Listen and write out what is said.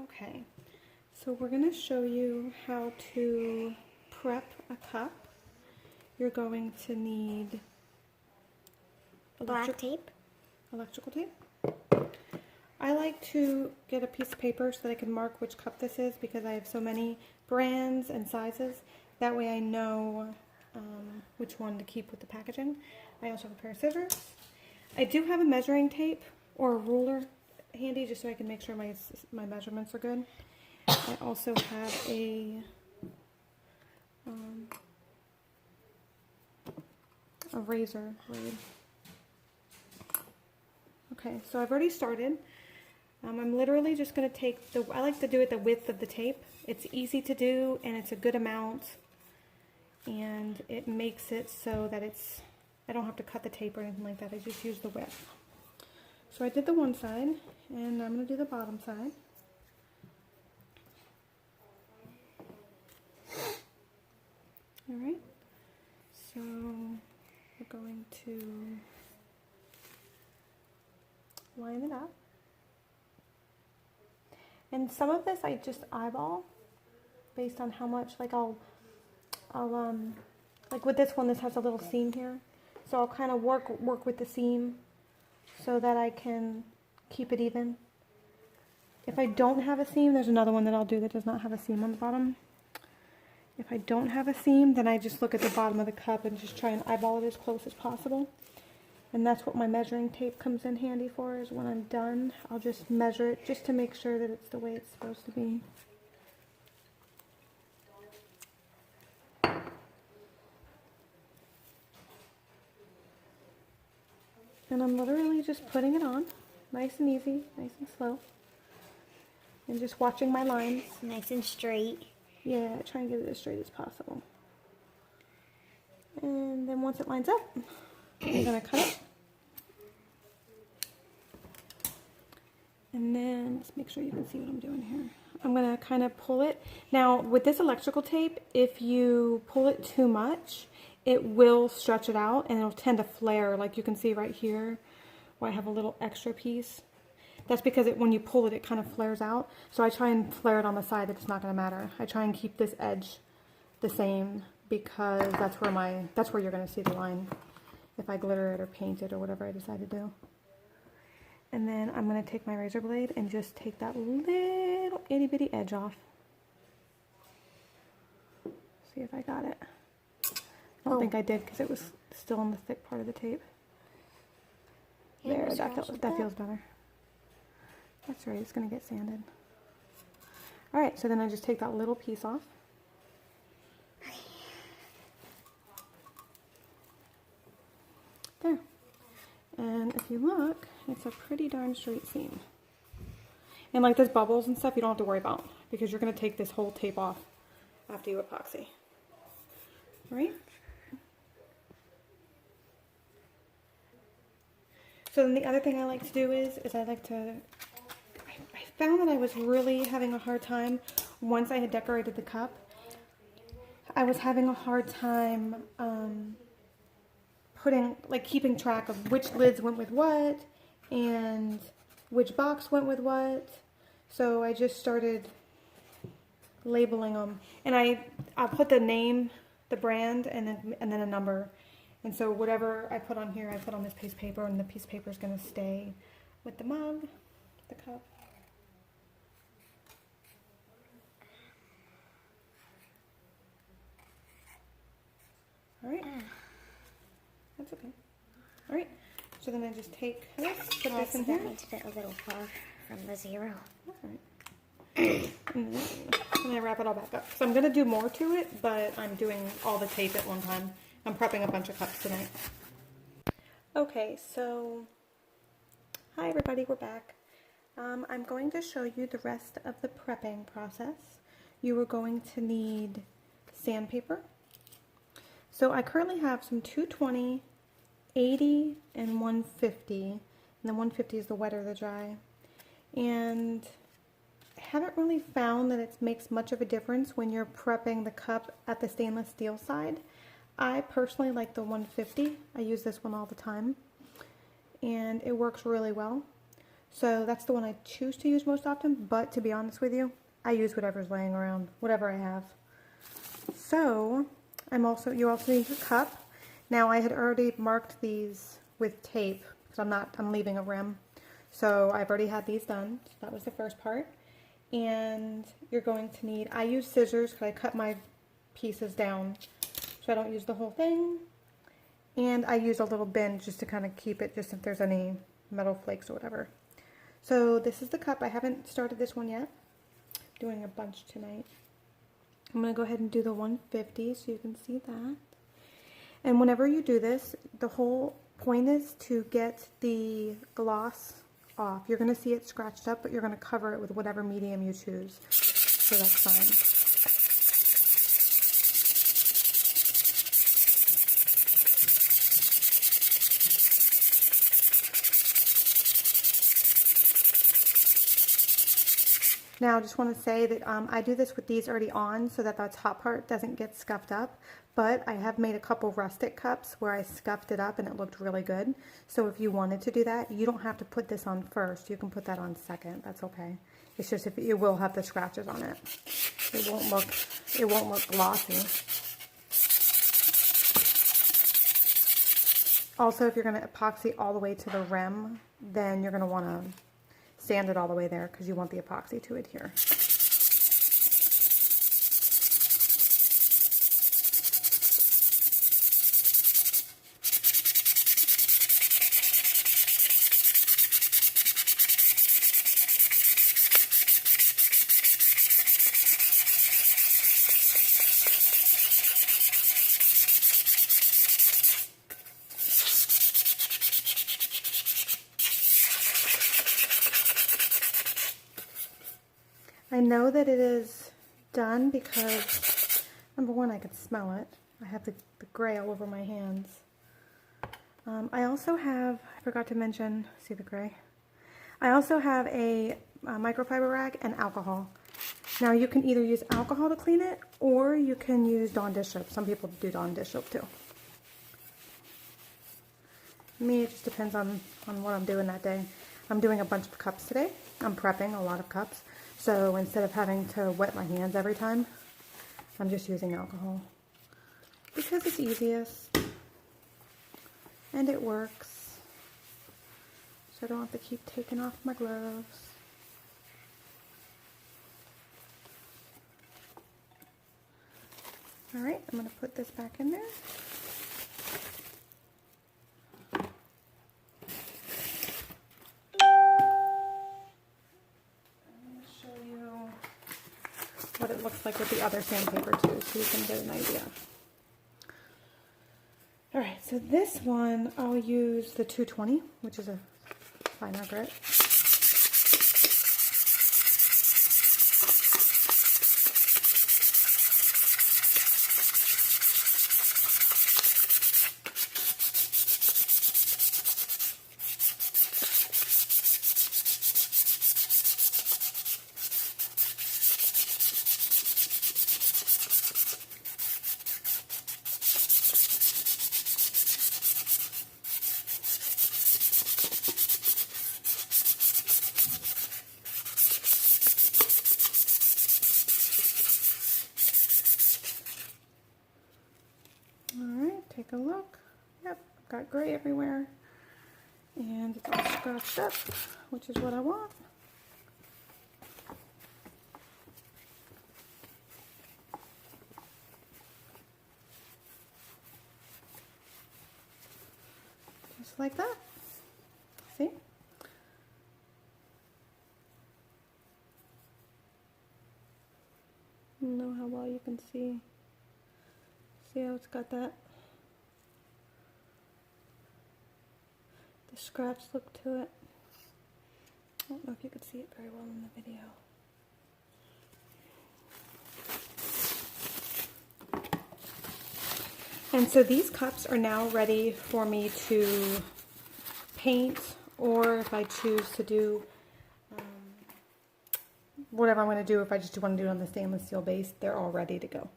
Okay, so we're going to show you how to prep a cup. You're going to need black tape. Electrical tape. I like to get a piece of paper so that I can mark which cup this is because I have so many brands and sizes. That way I know which one to keep with the packaging. I also have a pair of scissors. I do have a measuring tape or a ruler handy just so I can make sure my measurements are good. I also have a razor blade. Okay, so I've already started. I'm literally just going to take I like to do it the width of the tape. It's easy to do and it's a good amount, and it makes it so that I don't have to cut the tape or anything like that. I just use the width. So I did the one side and I'm going to do the bottom side. Alright, so we're going to line it up. And some of this I just eyeball based on how much, like I'll like with this one, this has a little seam here. So I'll kind of work with the seam so that I can keep it even. If I don't have a seam, there's another one that I'll do that does not have a seam on the bottom. If I don't have a seam, then I just look at the bottom of the cup and just try and eyeball it as close as possible. And that's what my measuring tape comes in handy for, is when I'm done, I'll just measure it just to make sure that it's the way it's supposed to be. And I'm literally just putting it on, nice and easy, nice and slow. And just watching my lines. Nice and straight. Yeah, try and get it as straight as possible. And then once it lines up, I'm going to cut it. And then, let's make sure you can see what I'm doing here. I'm going to kind of pull it. Now, with this electrical tape, if you pull it too much, it will stretch it out and it'll tend to flare, like you can see right here where I have a little extra piece. That's because when you pull it, it kind of flares out. So I try and flare it on the side that it's not going to matter. I try and keep this edge the same because that's where you're going to see the line if I glitter it or paint it or whatever I decide to do. And then I'm going to take my razor blade and just take that little itty bitty edge off. See if I got it. I don't think I did because it was still on the thick part of the tape. There, that feels better. That's right, it's going to get sanded. Alright, so then I just take that little piece off. There. And if you look, it's a pretty darn straight seam. And like there's bubbles and stuff you don't have to worry about because you're going to take this whole tape off after you epoxy. Right? So then the other thing I like to do is I like to, I found that I was really having a hard time once I had decorated the cup. I was having a hard time keeping track of which lids went with what and which box went with what. So I just started labeling them, and I'll put the name, the brand, and then a number. And so whatever I put on here, I put on this piece of paper, and the piece of paper is going to stay with the mug, the cup. All right. That's okay. All right. So then I just take this, put this in here. That makes it a little far from the zero. All right. And then I wrap it all back up. So I'm going to do more to it, but I'm doing all the tape at one time. I'm prepping a bunch of cups tonight. Okay, so hi everybody, we're back. I'm going to show you the rest of the prepping process. You are going to need sandpaper. So I currently have some 220, 80, and 150. And the 150 is the wet or the dry. And I haven't really found that it makes much of a difference when you're prepping the cup at the stainless steel side. I personally like the 150. I use this one all the time, and it works really well. So that's the one I choose to use most often, but to be honest with you, I use whatever's laying around, whatever I have. So you also need your cup. Now I had already marked these with tape because I'm leaving a rim. So I've already had these done. So that was the first part. And you're going to need, I use scissors because I cut my pieces down so I don't use the whole thing. And I use a little bin just to kind of keep it, just if there's any metal flakes or whatever. So this is the cup. I haven't started this one yet. I'm doing a bunch tonight. I'm going to go ahead and do the 150 so you can see that. And whenever you do this, the whole point is to get the gloss off. You're going to see it scratched up, but you're going to cover it with whatever medium you choose. So that's fine. Now, I just want to say that I do this with these already on so that the top part doesn't get scuffed up, but I have made a couple rustic cups where I scuffed it up and it looked really good. So if you wanted to do that, you don't have to put this on first. You can put that on second. That's okay. It's just if it will have the scratches on it. It won't look glossy. Also, if you're going to epoxy all the way to the rim, then you're going to want to sand it all the way there because you want the epoxy to adhere. I know that it is done because, number one, I can smell it. I have the gray all over my hands. I also have, I forgot to mention, see the gray? I also have a microfiber rag and alcohol. Now you can either use alcohol to clean it or you can use Dawn dish soap. Some people do Dawn dish soap too. Me, it just depends on what I'm doing that day. I'm doing a bunch of cups today. I'm prepping a lot of cups. So instead of having to wet my hands every time, I'm just using alcohol. Because it's easiest. And it works. So I don't have to keep taking off my gloves. Alright, I'm going to put this back in there. What it looks like with the other sandpaper too, so you can get an idea. Alright, so this one I'll use the 220, which is a finer grit. Take a look. Yep, got gray everywhere. And it's all scratched up, which is what I want. Just like that. See? I don't know how well you can see. See how it's got that? The scratch look to it. I don't know if you could see it very well in the video. And so these cups are now ready for me to paint, or if I choose to do whatever I'm going to do, if I just want to do it on the stainless steel base, they're all ready to go.